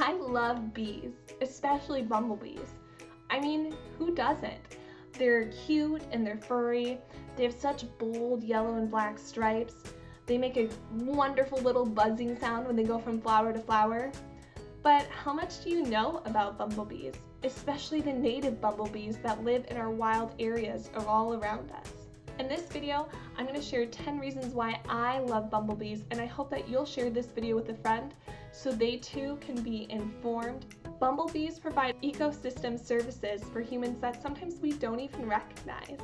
I love bees, especially bumblebees. I mean, who doesn't? They're cute and they're furry. They have such bold yellow and black stripes. They make a wonderful little buzzing sound when they go from flower to flower. But how much do you know about bumblebees, especially the native bumblebees that live in our wild areas all around us? In this video, I'm going to share 10 reasons why I love bumblebees, and I hope that you'll share this video with a friend so they too can be informed. Bumblebees provide ecosystem services for humans that sometimes we don't even recognize.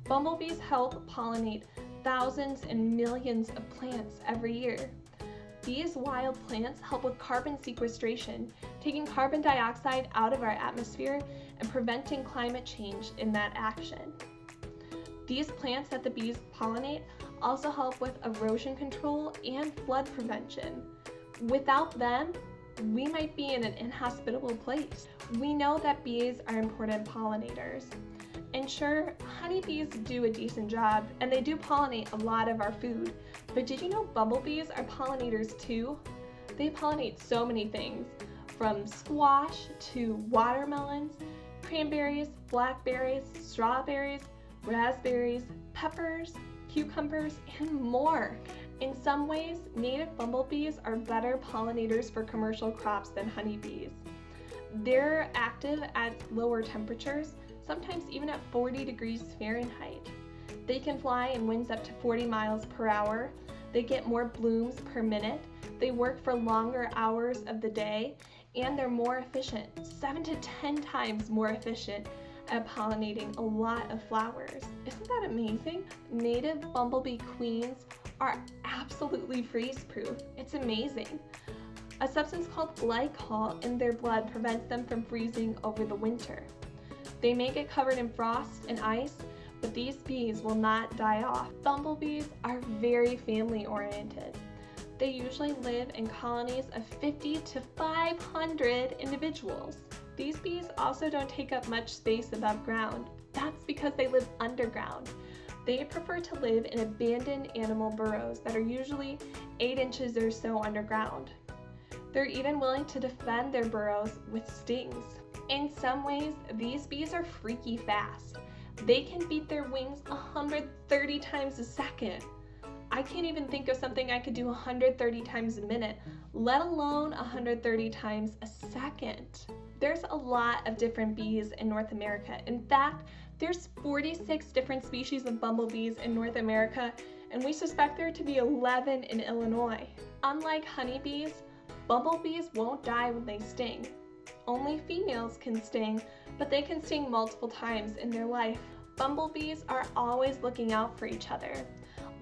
Bumblebees help pollinate thousands and millions of plants every year. These wild plants help with carbon sequestration, taking carbon dioxide out of our atmosphere and preventing climate change in that action. These plants that the bees pollinate also help with erosion control and flood prevention. Without them, we might be in an inhospitable place. We know that bees are important pollinators. And sure, honeybees do a decent job, and they do pollinate a lot of our food. But did you know bumblebees are pollinators too? They pollinate so many things, from squash to watermelons, cranberries, blackberries, strawberries, raspberries, peppers, cucumbers, and more. In some ways, native bumblebees are better pollinators for commercial crops than honeybees. They're active at lower temperatures, sometimes even at 40 degrees Fahrenheit. They can fly in winds up to 40 miles per hour. They get more blooms per minute. They work for longer hours of the day, and they're more efficient, 7 to 10 times more efficient at pollinating a lot of flowers. Isn't that amazing? Native bumblebee queens are absolutely freeze-proof. It's amazing. A substance called glycol in their blood prevents them from freezing over the winter. They may get covered in frost and ice, but these bees will not die off. Bumblebees are very family-oriented. They usually live in colonies of 50 to 500 individuals. These bees also don't take up much space above ground. That's because they live underground. They prefer to live in abandoned animal burrows that are usually 8 inches or so underground. They're even willing to defend their burrows with stings. In some ways, these bees are freaky fast. They can beat their wings 130 times a second. I can't even think of something I could do 130 times a minute, let alone 130 times a second. There's a lot of different bees in North America. In fact, there's 46 different species of bumblebees in North America, and we suspect there to be 11 in Illinois. Unlike honeybees, bumblebees won't die when they sting. Only females can sting, but they can sting multiple times in their life. Bumblebees are always looking out for each other.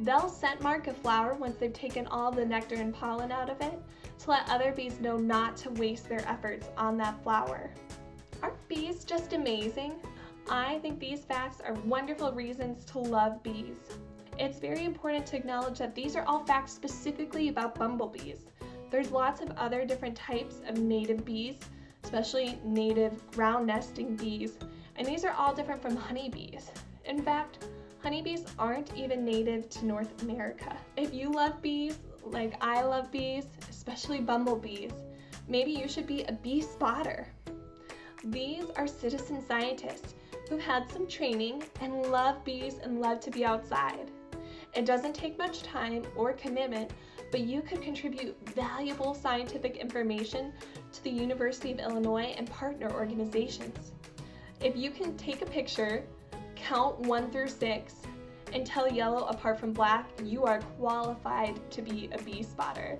They'll scent mark a flower once they've taken all the nectar and pollen out of it to let other bees know not to waste their efforts on that flower. Aren't bees just amazing? I think these facts are wonderful reasons to love bees. It's very important to acknowledge that these are all facts specifically about bumblebees. There's lots of other different types of native bees, especially native ground nesting bees, and these are all different from honeybees. In fact, honeybees aren't even native to North America. If you love bees, like I love bees, especially bumblebees, maybe you should be a bee spotter. These are citizen scientists who've had some training and love bees and love to be outside. It doesn't take much time or commitment, but you could contribute valuable scientific information to the University of Illinois and partner organizations. If you can take a picture, count 1 through 6, and tell yellow apart from black, you are qualified to be a bee spotter.